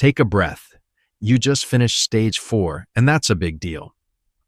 Take a breath. You just finished stage 4, and that's a big deal.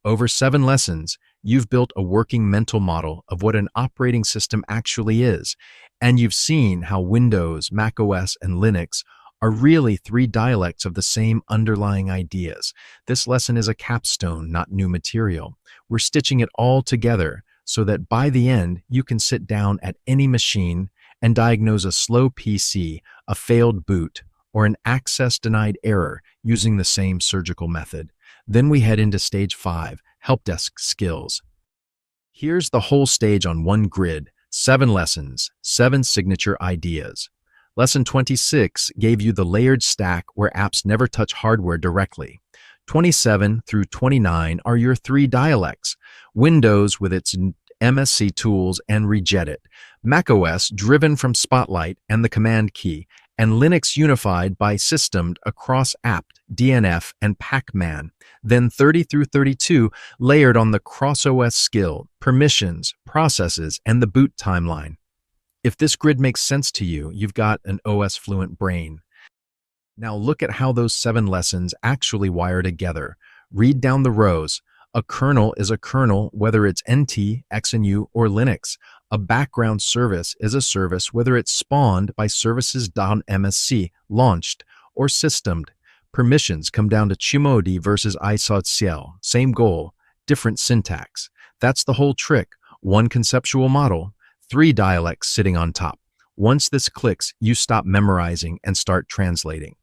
Over 7 lessons, you've built a working mental model of what an operating system actually is, and you've seen how Windows, macOS, and Linux are really 3 dialects of the same underlying ideas. This lesson is a capstone, not new material. We're stitching it all together so that by the end, you can sit down at any machine and diagnose a slow PC, a failed boot, or an access-denied error using the same surgical method. Then we head into stage 5, help desk skills. Here's the whole stage on one grid, 7 lessons, 7 signature ideas. Lesson 26 gave you the layered stack where apps never touch hardware directly. 27 through 29 are your 3 dialects. Windows with its MSC tools and Regedit, macOS driven from Spotlight and the command key, and Linux unified by systemed across apt, DNF, and Pacman. Then 30 through 32 layered on the cross-OS skill, permissions, processes, and the boot timeline. If this grid makes sense to you, you've got an OS-fluent brain. Now look at how those 7 lessons actually wire together. Read down the rows. A kernel is a kernel, whether it's NT, XNU, or Linux. A background service is a service, whether it's spawned by services.msc, launched, or systemed. Permissions come down to Chimodi versus ISOCL. Same goal, different syntax. That's the whole trick. One conceptual model, 3 dialects sitting on top. Once this clicks, you stop memorizing and start translating.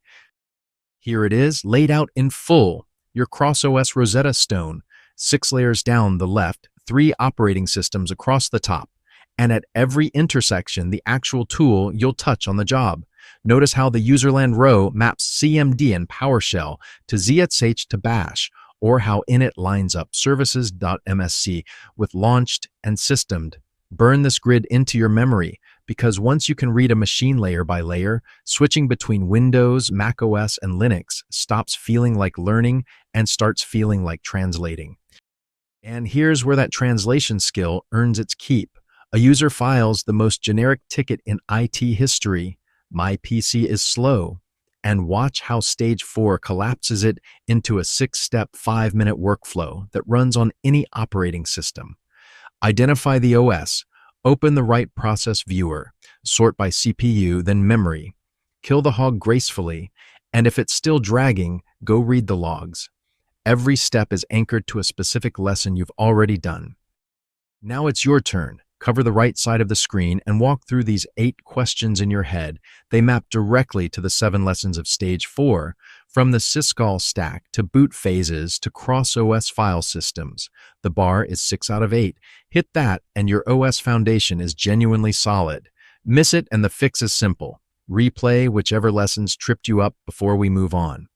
Here it is, laid out in full. Your cross-OS Rosetta Stone. 6 layers down the left, 3 operating systems across the top. And at every intersection, the actual tool you'll touch on the job. Notice how the userland row maps CMD and PowerShell to ZSH to Bash, or how init lines up services.msc with launched and systemed. Burn this grid into your memory, because once you can read a machine layer by layer, switching between Windows, macOS, and Linux stops feeling like learning and starts feeling like translating. And here's where that translation skill earns its keep. A user files the most generic ticket in IT history, "My PC is slow," and watch how stage 4 collapses it into a 6-step, 5-minute workflow that runs on any operating system. Identify the OS, open the right process viewer, sort by CPU, then memory, kill the hog gracefully, and if it's still dragging, go read the logs. Every step is anchored to a specific lesson you've already done. Now it's your turn. Cover the right side of the screen and walk through these 8 questions in your head. They map directly to the 7 lessons of Stage 4, from the syscall stack to boot phases to cross-OS file systems. The bar is 6 out of 8. Hit that and your OS foundation is genuinely solid. Miss it and the fix is simple. Replay whichever lessons tripped you up before we move on.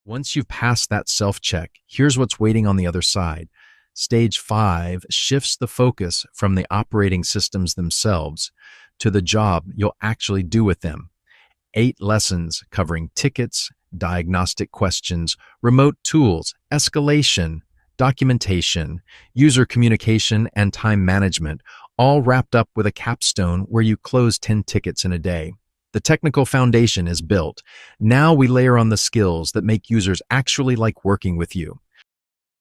Once you've passed that self-check, here's what's waiting on the other side. Stage 5 shifts the focus from the operating systems themselves to the job you'll actually do with them. 8 lessons covering tickets, diagnostic questions, remote tools, escalation, documentation, user communication, and time management, all wrapped up with a capstone where you close 10 tickets in a day. The technical foundation is built. Now we layer on the skills that make users actually like working with you.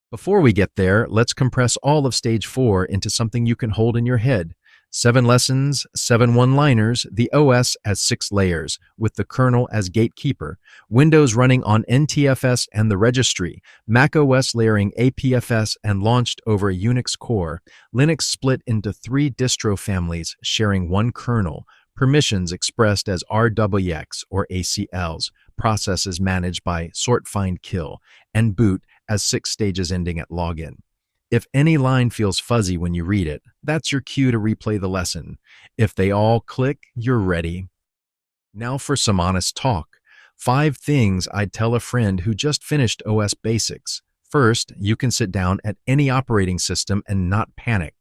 Before we get there, let's compress all of Stage 4 into something you can hold in your head. 7 lessons, 7 one-liners, the OS as 6 layers, with the kernel as gatekeeper, Windows running on NTFS and the registry, macOS layering APFS and launched over a Unix core, Linux split into 3 distro families sharing 1 kernel, permissions expressed as RWX or ACLs, processes managed by sort, find, kill, and boot as 6 stages ending at login. If any line feels fuzzy when you read it, that's your cue to replay the lesson. If they all click, you're ready. Now for some honest talk. 5 things I'd tell a friend who just finished OS Basics. First, you can sit down at any operating system and not panic.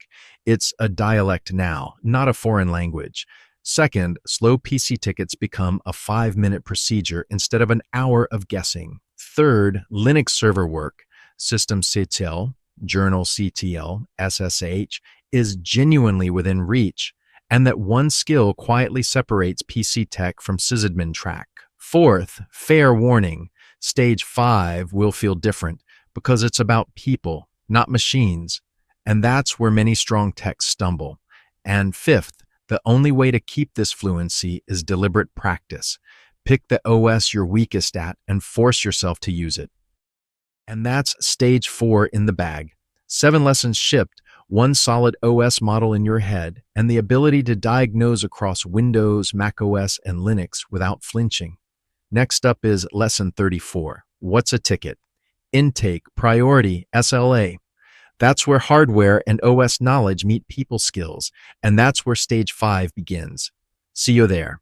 It's a dialect now, not a foreign language. Second, slow PC tickets become a 5-minute procedure instead of an hour of guessing. Third, Linux server work, systemctl, journal CTL, SSH, is genuinely within reach, and that one skill quietly separates PC tech from sysadmin track. Fourth, fair warning, stage 5 will feel different because it's about people, not machines. And that's where many strong techs stumble. And fifth, the only way to keep this fluency is deliberate practice. Pick the OS you're weakest at and force yourself to use it. And that's stage 4 in the bag. 7 lessons shipped, one solid OS model in your head, and the ability to diagnose across Windows, macOS, and Linux without flinching. Next up is lesson 34. What's a ticket? Intake, priority, SLA. That's where hardware and OS knowledge meet people skills, and that's where stage 5 begins. See you there.